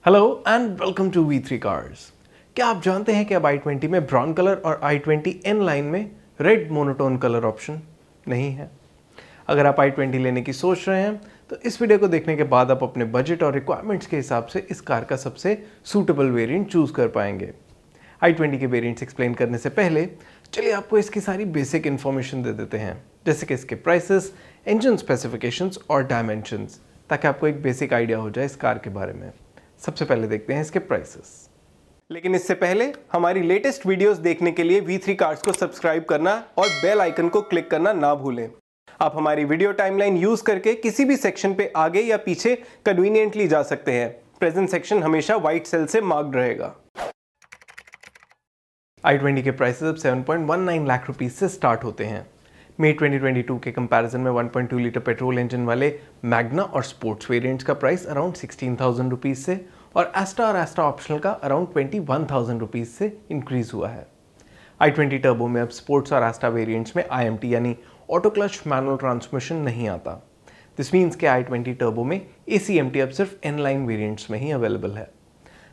Hello and welcome to V3 cars. क्या आप जानते हैं कि अब i20 में ब्राउन कलर और i20 N लाइन में रेड मोनोटोन कलर ऑप्शन नहीं है। अगर आप i20 लेने की सोच रहे हैं तो इस वीडियो को देखने के बाद आप अपने बजट और रिक्वायरमेंट्स के हिसाब से इस कार का सबसे सूटेबल वेरिएंट चूज कर पाएंगे। i20 के वेरिएंट्स एक्सप्लेन करने से पहले चलिए आपको इसकी सारी बेसिक इन्फॉर्मेशन दे देते हैं, जैसे कि इसके प्राइसेस, इंजन स्पेसिफिकेशंस और डायमेंशंस, ताकि आपको एक बेसिक आइडिया हो जाए इस कार के बारे में। सबसे पहले देखते हैं इसके प्राइसेस। लेकिन इससे पहले हमारी लेटेस्ट वीडियोस देखने के लिए V3 कार्स को सब्सक्राइब करना और बेल आइकन को क्लिक करना ना भूलें। आप हमारी वीडियो टाइमलाइन यूज करके किसी भी सेक्शन पे आगे या पीछे कन्वीनियंटली जा सकते हैं। प्रेजेंट सेक्शन हमेशा व्हाइट सेल से मार्क्ड रहेगा। i20 के प्राइसेस अब 7.19 लाख रुपीस से स्टार्ट होते हैं। मई 2022 के कंपैरिजन में 1.2 लीटर पेट्रोल इंजन वाले मैग्ना और स्पोर्ट्स वेरिएंट्स का प्राइस अराउंड 16,000 रुपीज से और एस्टा और एस्टा ऑप्शनल का अराउंड 21,000 रुपीज से इंक्रीज हुआ है। i20 टर्बो में अब स्पोर्ट्स और एस्टा वेरिएंट्स में IMT यानी ऑटो क्लच मैनुअल ट्रांसमिशन नहीं आता। दिस मीन्स के i20 टर्बो में ACMT अब सिर्फ N लाइन वेरिएंट्स में ही अवेलेबल है।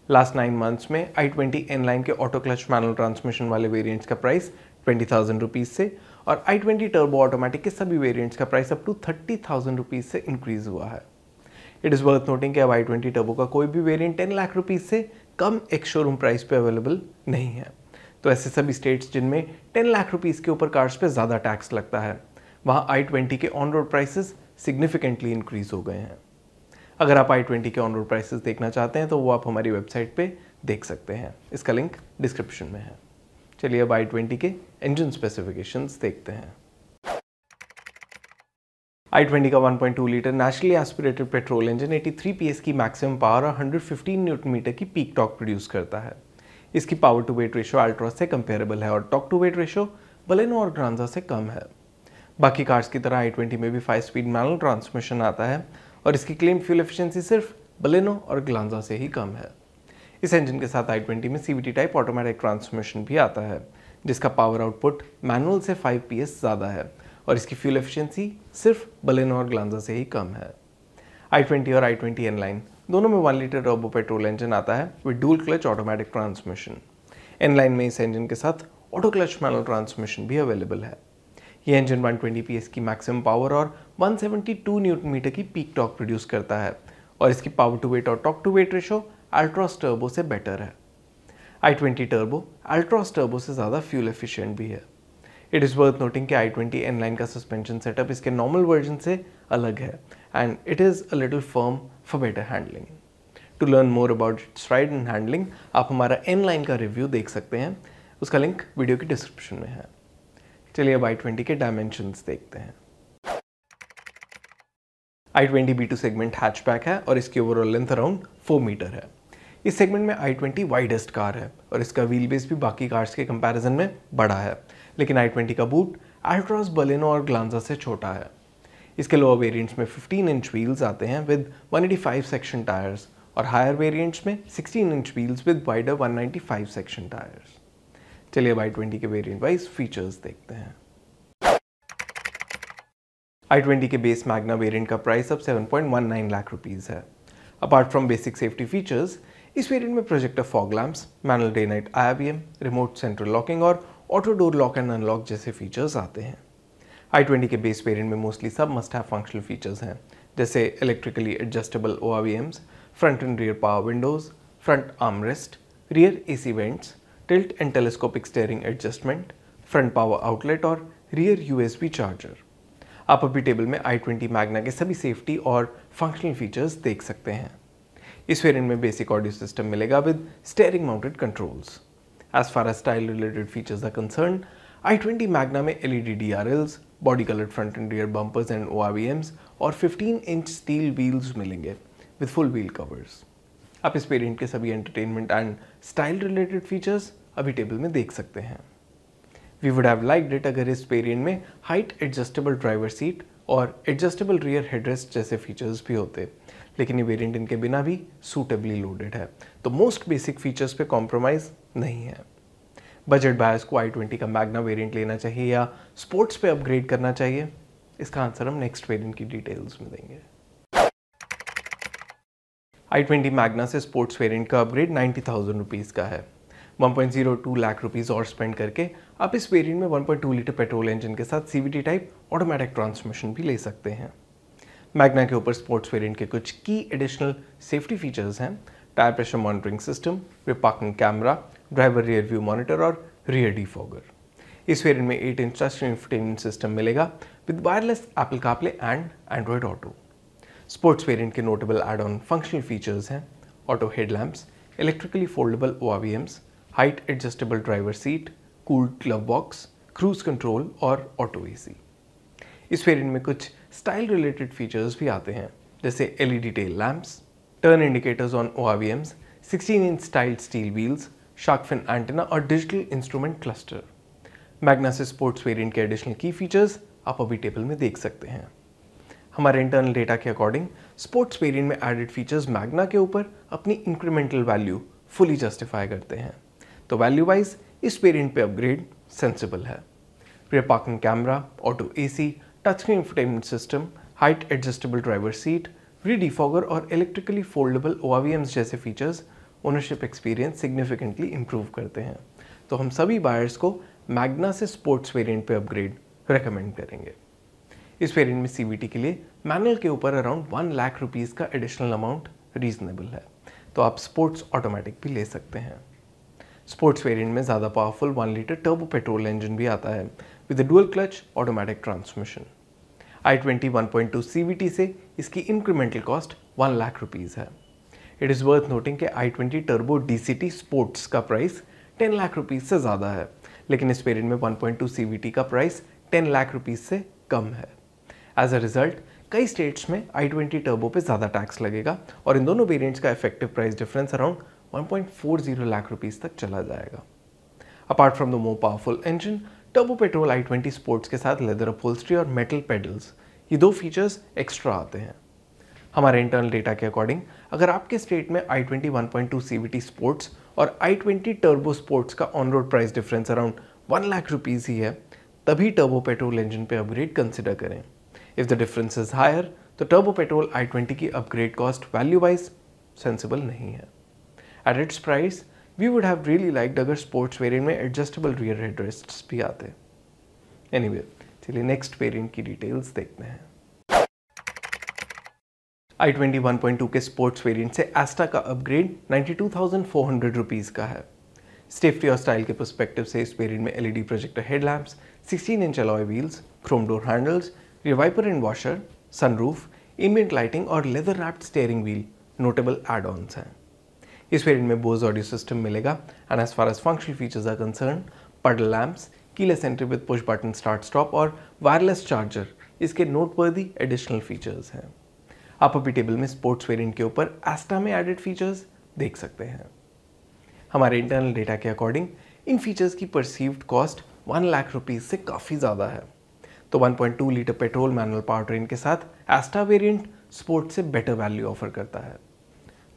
लास्ट 9 मंथ्स में i20 N लाइन के ऑटो क्लच मैनुअल ट्रांसमिशन वाले वेरिएंट्स का प्राइस 20,000 रुपीज से और i20 टर्बो ऑटोमेटिक के सभी वेरिएंट्स का प्राइस अप टू 30,000 रुपीज से इंक्रीज हुआ है। इट इज़ वर्थ नोटिंग कि अब i20 टर्बो का कोई भी वेरिएंट 10 लाख रुपीज से कम एक शोरूम प्राइस पे अवेलेबल नहीं है। तो ऐसे सभी स्टेट्स जिनमें 10 लाख रुपीज के ऊपर कार्स पे ज़्यादा टैक्स लगता है, वहाँ i20 के on road prices significantly increase हो गए हैं। अगर आप i20 के ऑन रोड प्राइसेस देखना चाहते हैं तो वो आप हमारी वेबसाइट पे देख सकते हैं। इसका लिंक डिस्क्रिप्शन में है। चलिए अब i20 के इंजन स्पेसिफिकेशंस देखते हैं। i20 का 1.2 litre naturally aspirated petrol engine 83 PS की मैक्सिमम पावर और 115 न्यूटन मीटर की पीक टॉर्क प्रोड्यूस करता है। इसकी power to weight ratio Altroz से कंपेरेबल है और torque to weight ratio Baleno और ग्लांजा से कम है। बाकी कार्स की तरह i20 में भी 5 स्पीड मैनुअल ट्रांसमिशन आता है और इसकी क्लेम फ्यूल एफिशिएंसी सिर्फ बलेनो और ग्लांजा से ही कम है। इस इंजन के साथ i20 में CVT टाइप ऑटोमेटिक ट्रांसमिशन भी आता है, जिसका पावर आउटपुट मैनुअल से 5 PS ज़्यादा है और इसकी फ्यूल एफिशिएंसी सिर्फ बलेनो और ग्लांजा से ही कम है। i20 और i20 N लाइन दोनों में 1 लीटर टर्बो पेट्रोल इंजन आता है with dual clutch automatic transmission. N line में इस इंजन के साथ ऑटो क्लच मैनुअल ट्रांसमिशन भी अवेलेबल है। यह इंजन 120 PS की मैक्सिमम पावर और 172 न्यूटन मीटर की पीक टॉर्क प्रोड्यूस करता है और इसकी पावर टू वेट और torque to weight ratio Altroz turbo से बेटर है। i20 टर्बो अल्ट्रॉस टर्बो से ज़्यादा फ्यूल एफिशिएंट भी है। इट इज़ वर्थ नोटिंग कि i20 N लाइन का सस्पेंशन सेटअप इसके नॉर्मल वर्जन से अलग है and it is a little firm for better handling. To learn more about its ride and handling आप हमारा N लाइन का रिव्यू देख सकते हैं, उसका लिंक वीडियो की डिस्क्रिप्शन में है। चलिए अब i20 के डायमेंशंस देखते हैं। i20 B2 सेगमेंट हैचबैक है और इसकी ओवरऑल लेंथ अराउंड 4 मीटर है। इस सेगमेंट में i20 वाइडेस्ट कार है और इसका व्हील बेस भी बाकी कार्स के कंपैरिजन में बड़ा है, लेकिन i20 का बूट अल्ट्रॉस, बलेनो और ग्लांजा से छोटा है। इसके लोअर वेरिएंट्स में 15 इंच व्हील्स आते हैं विद 185 सेक्शन टायर्स और हायर वेरिएंट्स में 16 inch wheels with wider 195 section tyres. चलिए अब i20 के वेरिएंट वाइज फीचर्स देखते हैं। i20 के बेस मैग्ना वेरिएंट का प्राइस अब 7.19 लाख रुपीज है। Apart from basic safety features, इस वेरिएंट में projector fog lamps, manual day night IRVM, remote central locking और auto door lock and unlock जैसे फीचर्स आते हैं। i20 के बेस वेरिएंट में मोस्टली सब मस्ट हैव फंक्शनल फीचर्स हैं, जैसे electrically adjustable ORVMs, front and rear power windows, front armrest, rear AC vents, tilt and telescopic steering adjustment, front power outlet और rear USB charger. आप अभी table में i20 Magna के सभी safety और functional features देख सकते हैं। इस वेरिएंट में बेसिक ऑडियो सिस्टम मिलेगा with steering mounted controls. As far as style related features are concern, i20 Magna में LED DRLs, body coloured front and rear bumpers and ORVMs और 15 inch steel wheels मिलेंगे with full wheel covers. आप इस variant के सभी entertainment and style related features अभी table में देख सकते हैं। We would have liked it अगर इस वेरिएंट में हाइट एडजस्टेबल ड्राइवर सीट और एडजस्टेबल रियर हेडरेस्ट जैसे फीचर्स भी होते, लेकिन ये वेरिएंट इनके बिना भी सूटेबली लोडेड है, तो मोस्ट बेसिक फीचर्स पे कॉम्प्रोमाइज़ नहीं है। बजट बायर्स को i20 का मैग्ना वेरिएंट लेना चाहिए या स्पोर्ट्स पे अपग्रेड करना चाहिए, इसका आंसर हम नेक्स्ट वेरिएंट की डिटेल्स में देंगे। i20 मैग्ना से स्पोर्ट्स वेरिएंट का अपग्रेड 90,000 रुपीज़ का है। 1.02 लाख रुपीज़ और स्पेंड करके आप इस वेरिएंट में 1.2 लीटर पेट्रोल इंजन के साथ CVT टाइप ऑटोमेटिक ट्रांसमिशन भी ले सकते हैं। मैग्ना के ऊपर स्पोर्ट्स वेरिएंट के कुछ की एडिशनल सेफ्टी फीचर्स हैं: tyre pressure monitoring system, rear parking camera, driver rear view monitor और रियर डिफॉगर। इस वेरिएंट में 8 इंच टच इंफोटेनमेंट सिस्टम मिलेगा with wireless Apple CarPlay and Android Auto. Sports variant के notable add on functional features हैं: auto headlamps, electrically foldable ORVMs, height adjustable driver seat, cooled glove box, cruise control और auto AC। इस variant में कुछ style related features भी आते हैं, जैसे LED tail lamps, turn indicators on ORVMs, 16 inch styled steel wheels, shark fin antenna और digital instrument cluster. Magna से स्पोर्ट्स वेरिएंट के एडिशनल की फीचर्स आप अभी टेबल में देख सकते हैं। हमारे इंटरनल डेटा के अकॉर्डिंग स्पोर्ट्स वेरिएंट में एडेड फीचर्स मैग्ना के ऊपर अपनी इंक्रीमेंटल वैल्यू फुली जस्टिफाई करते हैं, तो वैल्यू वाइज इस वेरिएंट पे अपग्रेड सेंसिबल है। Rear parking camera, auto AC, touch screen infotainment system, height adjustable driver seat, rear defogger और इलेक्ट्रिकली फोल्डेबल ORVMs जैसे features ownership experience significantly improve करते हैं, तो हम सभी बायर्स को मैग्ना से स्पोर्ट्स वेरिएंट पे अपग्रेड रेकमेंड करेंगे। इस वेरिएंट में CVT के लिए मैनुअल के ऊपर अराउंड 1 लाख रुपीज़ का एडिशनल अमाउंट रीजनेबल है, तो आप स्पोर्ट्स ऑटोमेटिक भी ले सकते हैं। स्पोर्ट्स वेरिएंट में ज़्यादा powerful 1 litre turbo petrol engine भी आता है with dual clutch automatic transmission. i20 1.2 CVT से इसकी इंक्रीमेंटल कॉस्ट 1 लाख रुपीज़ है। इट इज़ वर्थ नोटिंग कि i20 टर्बो DCT स्पोर्ट्स का प्राइस 10 लाख रुपीज़ से ज़्यादा है, लेकिन इस वेरिएंट में 1.2 CVT का प्राइस 10 लाख रुपीज़ से कम है। एज अ रिजल्ट कई स्टेट्स में i20 टर्बो पे ज़्यादा टैक्स लगेगा और इन दोनों वेरिएंट्स का effective price difference around 1.40 lakh rupees तक चला जाएगा। Apart from the more powerful engine, turbo petrol i20 sports के साथ लेदर अपहोल्स्ट्री और मेटल पेडल्स, ये 2 फीचर्स एक्स्ट्रा आते हैं। हमारे इंटरनल डेटा के अकॉर्डिंग अगर आपके स्टेट में i20 1.2 CVT स्पोर्ट्स और i20 टर्बो स्पोर्ट्स का on road price difference around 1 lakh rupees ही है, तभी टर्बो पेट्रोल इंजन पे अपग्रेड कंसिडर करें। If the difference is higher तो टर्बो पेट्रोल i20 की upgrade cost value wise sensible नहीं है। At its price we would have really liked अगर स्पोर्ट्स वेरिएंट में एडजस्टेबल रियर हेडरेस्ट्स भी आते। एनीवे, चलिए नेक्स्ट वेरिएंट की डिटेल्स देखते हैं। i20 1.2 के स्पोर्ट्स वेरिएंट से एस्टा का अपग्रेड 92,400 रुपीज़ का है। सेफ्टी और स्टाइल के पर्सपेक्टिव से इस वेरिएंट में LED projector headlamps, 16 inch alloy wheels, chrome door handles, rear wiper and washer, sunroof, ambient lighting और leather wrapped steering wheel notable add ons हैं। इस वेरिएंट में बोज ऑडियो सिस्टम मिलेगा and as far as functional features are concern, puddle lamps, keyless entry with push button start stop और wireless charger इसके noteworthy additional features हैं। आप अभी table में स्पोर्ट्स वेरिएंट के ऊपर एस्टा में एडेड फीचर्स देख सकते हैं। हमारे इंटरनल डेटा के अकॉर्डिंग इन फीचर्स की परसीव्ड कॉस्ट 1 लाख रुपीज़ से काफ़ी ज़्यादा है, तो 1.2 litre petrol manual power train के साथ एस्टा वेरिएंट स्पोर्ट्स से बेटर वैल्यू ऑफर करता है।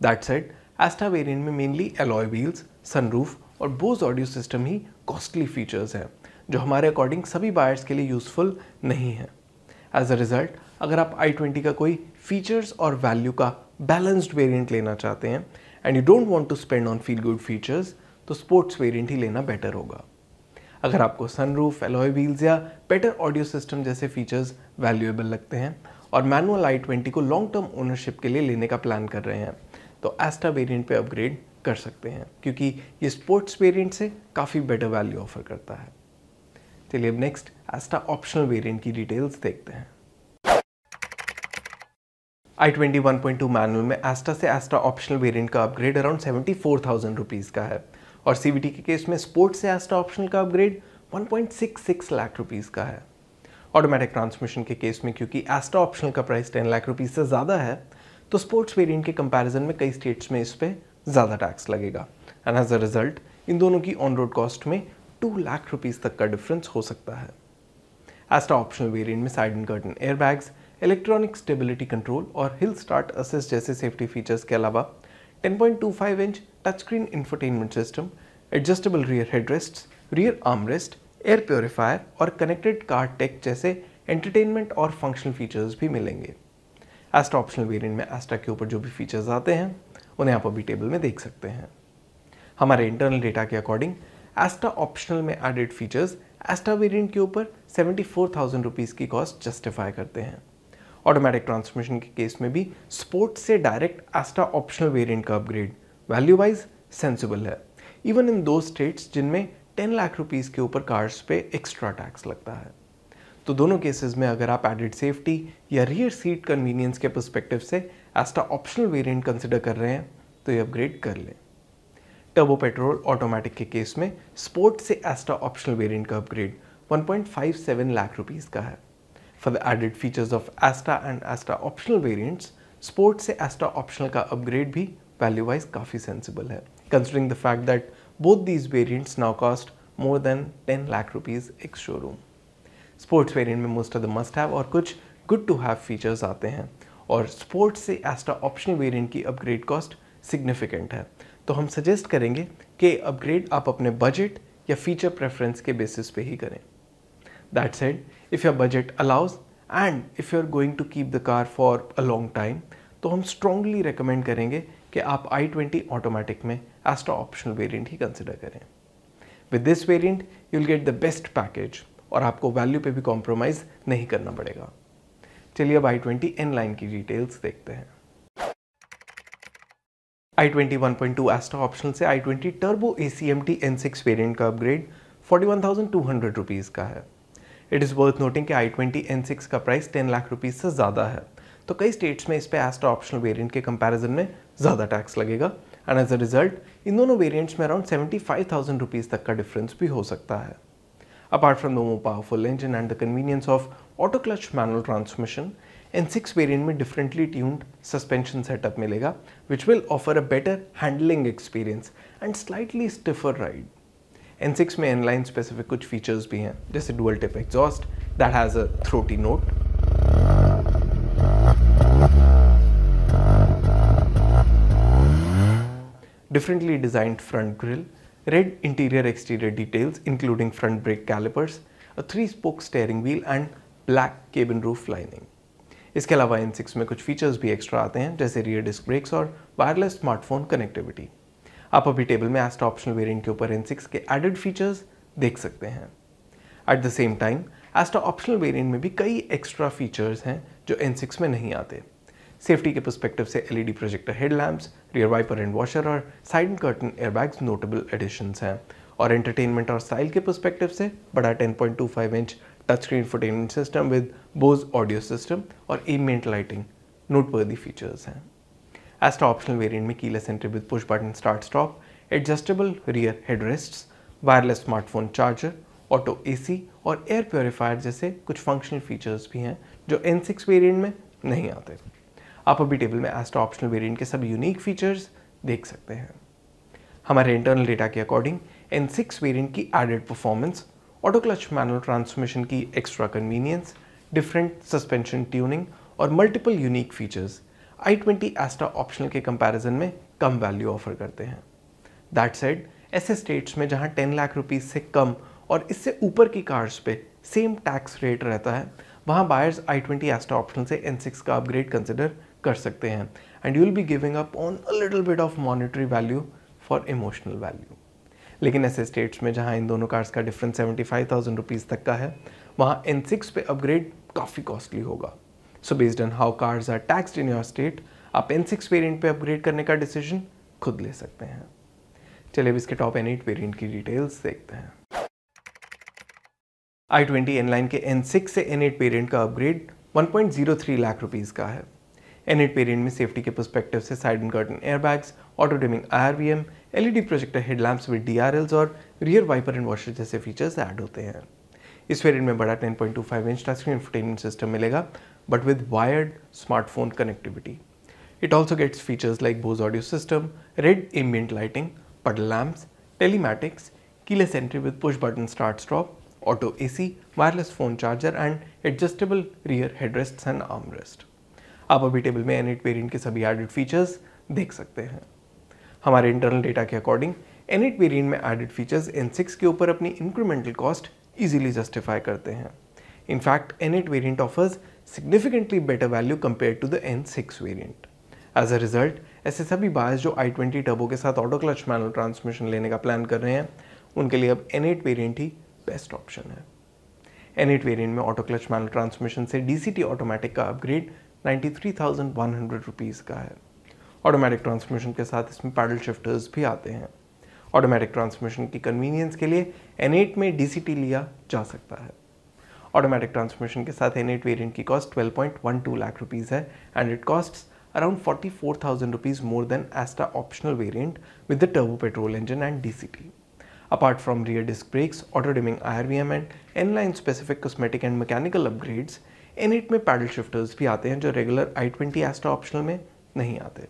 दैट सेड, एस्टा वेरिएंट में मेनली अलॉय व्हील्स, सनरूफ और बोज ऑडियो सिस्टम ही कॉस्टली फीचर्स हैं, जो हमारे अकॉर्डिंग सभी बायर्स के लिए यूजफुल नहीं है। एज अ रिजल्ट, अगर आप i20 का कोई फीचर्स और वैल्यू का बैलेंस्ड वेरिएंट लेना चाहते हैं and you don't want to spend on feel good features, तो स्पोर्ट्स वेरिएंट ही लेना बेटर होगा। अगर आपको सनरूफ, अलॉय व्हील्स या बेटर ऑडियो सिस्टम जैसे फीचर्स वैल्यूएबल लगते हैं और मैनुअल i20 को लॉन्ग टर्म ओनरशिप के लिए लेने का प्लान कर रहे हैं, तो एस्टा वेरिएंट पे अपग्रेड कर सकते हैं, क्योंकि ये स्पोर्ट्स वेरिएंट से काफ़ी बेटर वैल्यू ऑफर करता है। चलिए अब नेक्स्ट एस्टा ऑप्शनल वेरिएंट की डिटेल्स देखते हैं। i20 1.2 मैनुअल में एस्टा से एस्टा ऑप्शनल वेरिएंट का अपग्रेड अराउंड 74,000 रुपीज़ का है और CVT के केस में स्पोर्ट्स से एस्टा ऑप्शनल का अपग्रेड 1.66 लाख रुपीज़ का है। ऑटोमेटिक ट्रांसमिशन के केस में क्योंकि एस्टा ऑप्शनल का प्राइस 10 लाख रुपीज़ से ज़्यादा है, तो स्पोर्ट्स वेरिएंट के कंपैरिजन में कई स्टेट्स में इस पर ज़्यादा टैक्स लगेगा एंड एज अ रिजल्ट इन दोनों की ऑन रोड कॉस्ट में 2 लाख रुपीज़ तक का डिफरेंस हो सकता है। एस्टा ऑप्शनल वेरिएंट में side and curtain airbags, electronic stability control और हिल स्टार्ट असिस्ट जैसे सेफ्टी फीचर्स के अलावा 10.25 inch touch screen infotainment system, adjustable rear headrests, rear armrest, air purifier और कनेक्टेड कार टेक जैसे एंटरटेनमेंट और functional features भी मिलेंगे। एस्टा ऑप्शनल वेरिएंट में एस्टा के ऊपर जो भी फीचर्स आते हैं उन्हें आप अभी टेबल में देख सकते हैं। हमारे इंटरनल डेटा के अकॉर्डिंग एस्टा ऑप्शनल में एडेड फीचर्स एस्टा वेरिएंट के ऊपर 74,000 रुपीज़ की कॉस्ट जस्टिफाई करते हैं। ऑटोमेटिक ट्रांसमिशन के केस में भी स्पोर्ट से डायरेक्ट एस्टा ऑप्शनल वेरिएंट का अपग्रेड वैल्यू वाइज सेंसिबल है, इवन इन दो स्टेट्स जिनमें 10 लाख रुपीज़ के ऊपर कार्स पे एक्स्ट्रा टैक्स लगता है। तो दोनों केसेस में अगर आप एडेड सेफ्टी या रियर सीट कन्वीनियंस के पर्सपेक्टिव से एस्टा ऑप्शनल वेरिएंट कंसिडर कर रहे हैं तो ये अपग्रेड कर लें। टर्बो पेट्रोल ऑटोमेटिक के केस में स्पोर्ट से एस्टा ऑप्शनल वेरिएंट का अपग्रेड 1.57 लाख रुपीज़ का है। For the added features of Asta and Asta optional variants, sport से एस्टा ऑप्शनल का अपग्रेड भी वैल्यू वाइज काफ़ी सेंसिबल है, considering the fact that both these variants now cost more than 10 lakh rupees ex showroom. Sports variant में most of the must have और कुछ good to have features आते हैं और स्पोर्ट्स से एस्टा ऑप्शनल वेरिएंट की अपग्रेड कॉस्ट सिग्निफिकेंट है, तो हम सजेस्ट करेंगे कि अपग्रेड आप अपने बजट या फीचर प्रेफरेंस के बेसिस पे ही करें। That said, if your budget allows and if you are going to keep the car for a long time, तो हम स्ट्रांगली रिकमेंड करेंगे कि आप i20 ऑटोमेटिक में एस्टा ऑप्शनल वेरिएंट ही कंसिडर करें। With this variant you will get the best package और आपको value पे भी कॉम्प्रोमाइज़ नहीं करना पड़ेगा। चलिए अब i20 N लाइन की डिटेल्स देखते हैं। i20 1.2 एस्टा ऑप्शनल से i20 turbo ACMT N6 variant का अपग्रेड 41,200 रुपीज़ का है। इट इज़ वर्थ नोटिंग कि i20 N6 का प्राइस 10 लाख रुपीज़ से ज़्यादा है, तो कई स्टेट्स में इस पे एस्टा ऑप्शनल वेरिएंट के कंपैरिजन में ज़्यादा टैक्स लगेगा एंड एज अ रिजल्ट इन दोनों वेरिएंट्स में अराउंड 75,000 रुपीज़ तक का डिफरेंस भी हो सकता है। Apart from the more powerful engine and the convenience of auto clutch manual transmission, N6 variant में differently tuned suspension setup मिलेगा, which will offer a better handling experience and slightly stiffer ride. N6 में N-line specific कुछ features भी हैं, जैसे dual tip exhaust that has a throaty note, differently designed front grille, red interior exterior details including front brake calipers, a 3-spoke steering wheel and black cabin roof lining. इसके अलावा N6 में कुछ features भी extra आते हैं, जैसे rear disc brakes और wireless smartphone connectivity. आप अभी टेबल में एस्टा ऑप्शनल वेरिएंट के ऊपर N6 के एडेड फीचर्स देख सकते हैं। At the same time एस्टा optional variant में भी कई एक्स्ट्रा फीचर्स हैं जो N6 में नहीं आते। सेफ्टी के पर्सपेक्टिव से LED projector headlamps, rear wiper and washer और side and curtain airbags notable additions हैं, और एंटरटेनमेंट और स्टाइल के पर्सपेक्टिव से बड़ा 10.25 inch touch screen infotainment system with Bose audio system और एम्बिएंट लाइटिंग नोटवर्दी फीचर्स हैं। एस्टा ऑप्शनल वेरिएंट में keyless entry with push button start stop, adjustable rear headrests, wireless smartphone charger, auto AC और air purifier जैसे कुछ functional features भी हैं जो N6 variant में नहीं आते। आप अभी टेबल में एस्टा ऑप्शनल वेरिएंट के सब यूनिक फीचर्स देख सकते हैं। हमारे इंटरनल डेटा के अकॉर्डिंग N6 वेरिएंट की added performance, auto clutch manual transmission की extra convenience, different suspension tuning और multiple unique features i20 Asta optional के कंपैरिजन में कम वैल्यू ऑफर करते हैं। दैट सेड, ऐसे स्टेट्स में जहां 10 लाख रुपीज़ से कम और इससे ऊपर की कार्स पे सेम टैक्स रेट रहता है, वहाँ बायर्स i20 एस्टा ऑप्शनल से N6 का अपग्रेड कंसिडर कर सकते हैं and you will be giving up on a little bit of monetary value for emotional value. लेकिन ऐसे स्टेट्स में जहाँ इन दोनों कार्स का डिफरेंस 75,000 रुपीज़ तक का है, वहाँ N6 पे अपग्रेड काफ़ी कॉस्टली होगा। So based on how cars are taxed in your state, आप N6 वेरिएंट पे अपग्रेड करने का डिसीजन खुद ले सकते हैं। चलिए अब इसके टॉप N8 वेरिएंट की डिटेल्स देखते हैं। i20 N-line के N6 से N8 वेरिएंट का अपग्रेड 1.03 लाख रुपीज़ का है। N8 वेरिएंट में सेफ्टी के पर्सपेक्टिव से side and curtain airbags, auto dimming IRVM, LED projector headlamps with DRLs और रियर वाइपर एंड वॉशर जैसे फीचर्स ऐड होते हैं। इस वेरिएंट में बड़ा 10.25 inch touch screen infotainment system मिलेगा, but with wired smartphone connectivity. It also gets features like Bose audio system, red ambient lighting, puddle lamps, telematics, keyless entry with push button start stop, auto AC, wireless phone charger and adjustable rear headrests and armrest। आप अभी table में N8 variant के सभी added features देख सकते हैं। हमारे internal data के अकॉर्डिंग N8 वेरिएंट में एडेड फीचर्स N6 के ऊपर अपनी इंक्रीमेंटल कॉस्ट इजीली जस्टिफाई करते हैं। In fact N8 variant offers significantly better value compared to the N6 variant. As a result, ऐसे सभी बायर्स जो i20 टर्बो के साथ ऑटो क्लच मैनुअल ट्रांसमिशन लेने का प्लान कर रहे हैं, उनके लिए अब N8 वेरिएंट ही बेस्ट ऑप्शन है। N8 वेरिएंट में ऑटो क्लच मैनुअल ट्रांसमिशन से DCT ऑटोमेटिक का अपग्रेड 93,100 रुपीज़ का है। ऑटोमेटिक ट्रांसमिशन के साथ इसमें पैडल शिफ्टर्स भी आते हैं। ऑटोमेटिक ट्रांसमिशन की कन्वीनियंस के लिए N8 में DCT लिया जा सकता है। ऑटोमेटिक ट्रांसमिशन के साथ N8 वेरिएंट की कॉस्ट 12.12 लाख रुपीज़ है and it costs around 44,000 rupees more than Asta optional variant with the turbo petrol engine and DCT. Apart from rear disc brakes, auto dimming IRVM and N-line specific cosmetic and mechanical upgrades, N8 में paddle shifters भी आते हैं जो regular i20 Asta optional में नहीं आते।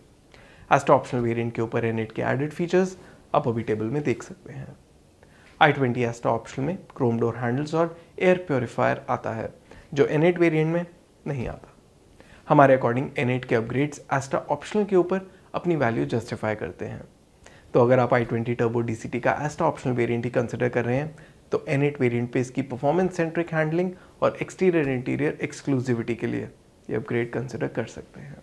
Asta optional variant के ऊपर N8 के एडेड फीचर्स आप अभी टेबल में देख सकते हैं। i20 Asta ऑप्शनल में क्रोम डोर हैंडल्स और एयर प्योरीफायर आता है जो N8 वेरिएंट में नहीं आता। हमारे अकॉर्डिंग N8 के अपग्रेड्स Asta ऑप्शनल के ऊपर अपनी वैल्यू जस्टिफाई करते हैं। तो अगर आप i20 टर्बो DCT का Asta ऑप्शनल वेरिएंट ही कंसिडर कर रहे हैं तो N8 वेरिएंट पे इसकी परफॉर्मेंस सेंट्रिक हैंडलिंग और एक्सटीरियर इंटीरियर एक्सक्लूसिविटी के लिए ये अपग्रेड कंसिडर कर सकते हैं।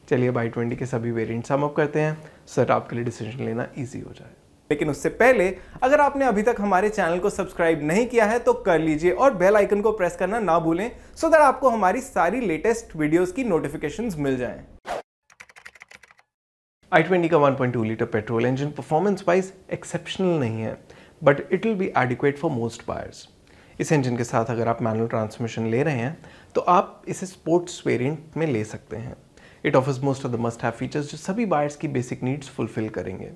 चलिए अब i20 के सभी वेरिएंट सम अप करते हैं सो दैट आपके लिए डिसीजन लेना ईजी हो जाए। लेकिन उससे पहले अगर आपने अभी तक हमारे चैनल को सब्सक्राइब नहीं किया है तो कर लीजिए और बेल आइकन को प्रेस करना ना भूलें सो दैट आपको हमारी सारी लेटेस्ट वीडियोस की नोटिफिकेशंस मिल जाएं। i20 का 1.2 litre petrol engine performance wise exceptional नहीं है but it will be adequate for most buyers. इस इंजन के साथ अगर आप मैनुअल ट्रांसमिशन ले रहे हैं तो आप इसे स्पोर्ट्स वेरिएंट में ले सकते हैं। It offers most of the must have features जो सभी बायर्स की बेसिक नीड्स फुलफिल करेंगे।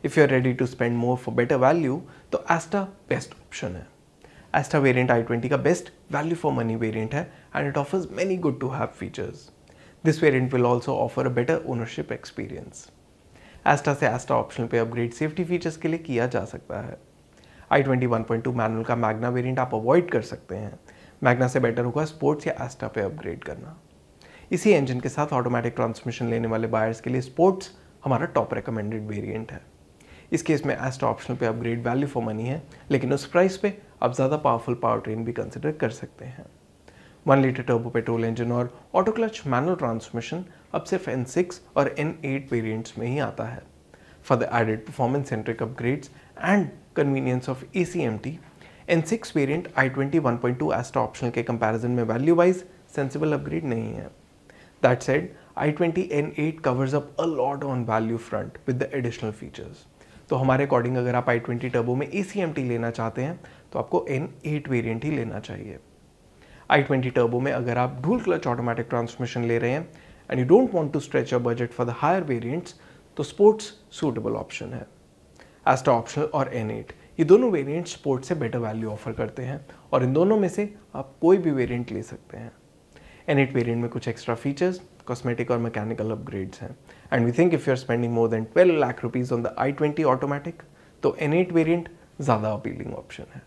If you are ready to spend more for better value, तो Asta बेस्ट ऑप्शन है। Asta वेरिएंट i20 का best value for money variant है and it offers many good to have features. This variant will also offer a better ownership experience. Asta से Asta option पे upgrade safety features के लिए किया जा सकता है। i20 1.2 मैनुअल का मैग्ना वेरिएंट आप अवॉइड कर सकते हैं। मैग्ना से बेटर होगा स्पोर्ट्स या Asta पे अपग्रेड करना। इसी इंजन के साथ ऑटोमेटिक ट्रांसमिशन लेने वाले बायर्स के लिए स्पोर्ट्स हमारा टॉप रिकमेंडेड वेरिएंट है। इस केस में Asta ऑप्शनल पे अपग्रेड वैल्यू फॉर मनी है लेकिन उस प्राइस पे आप ज़्यादा पावरफुल पावर ट्रेन भी कंसिडर कर सकते हैं। 1 लीटर टर्बो पेट्रोल इंजन और ऑटो क्लच मैनुअल ट्रांसमिशन अब सिर्फ N6 और N8 वेरिएंट्स में ही आता है। For the added performance centric upgrades and convenience of ACMT, N6 variant i20 1.2 Asta optional के कंपैरिजन में वैल्यू वाइज सेंसिबल अपग्रेड नहीं है। That said, i20 N8 covers up a lot on value front with the additional features. तो हमारे according अगर आप i20 turbo में ACMT लेना चाहते हैं तो आपको N8 वेरिएंट ही लेना चाहिए। i20 टर्बो में अगर आप डुअल क्लच ऑटोमेटिक ट्रांसमिशन ले रहे हैं and you don't want to stretch your budget for the higher variants तो स्पोर्ट्स सूटेबल ऑप्शन है। Asta ऑप्शनल और N8 ये दोनों वेरिएंट स्पोर्ट से बेटर वैल्यू ऑफर करते हैं और इन दोनों में से आप कोई भी वेरिएंट ले सकते हैं। N8 वेरिएंट में कुछ एक्स्ट्रा फीचर्स, कॉस्मेटिक और मैकेनिकल अपग्रेड्स हैं and we think if you are spending more than 12 lakh rupees on the i20 automatic तो N8 वेरिएंट ज़्यादा अपीलिंग ऑप्शन है।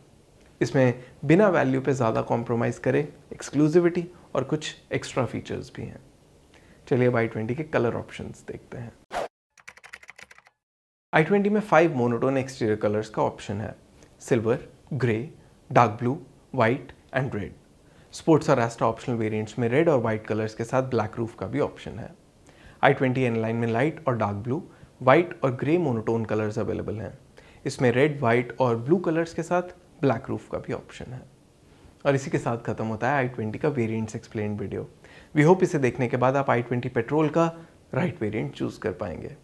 इसमें बिना वैल्यू पे ज़्यादा कॉम्प्रोमाइज़ करे एक्सक्लूसिविटी और कुछ एक्स्ट्रा फीचर्स भी हैं। चलिए अब i20 के कलर ऑप्शंस देखते हैं। i20 में 5 मोनोटोन एक्सटीरियर कलर्स का ऑप्शन है: silver, grey, dark blue, white and red. Sports और Asta ऑप्शनल वेरिएंट्स में रेड और वाइट कलर्स के साथ ब्लैक रूफ का भी ऑप्शन है। i20 N-line में लाइट और डार्क ब्लू, वाइट और ग्रे मोनोटोन कलर्स अवेलेबल हैं। इसमें रेड, वाइट और ब्लू कलर्स के साथ ब्लैक रूफ का भी ऑप्शन है। और इसी के साथ खत्म होता है i20 का variants explained video. We hope इसे देखने के बाद आप i20 पेट्रोल का राइट वेरिएंट चूज कर पाएंगे।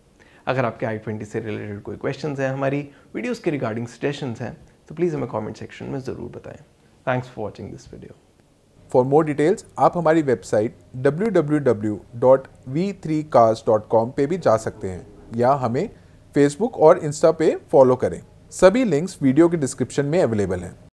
अगर आपके i20 से रिलेटेड कोई क्वेश्चंस हैं, हमारी वीडियोस के रिगार्डिंग सजेशंस हैं तो प्लीज़ हमें कमेंट सेक्शन में ज़रूर बताएं। Thanks for watching this video. For more details आप हमारी वेबसाइट www.v3cars.com पे भी जा सकते हैं या हमें फेसबुक और इंस्टा पे फॉलो करें। सभी लिंक्स वीडियो के डिस्क्रिप्शन में अवेलेबल हैं।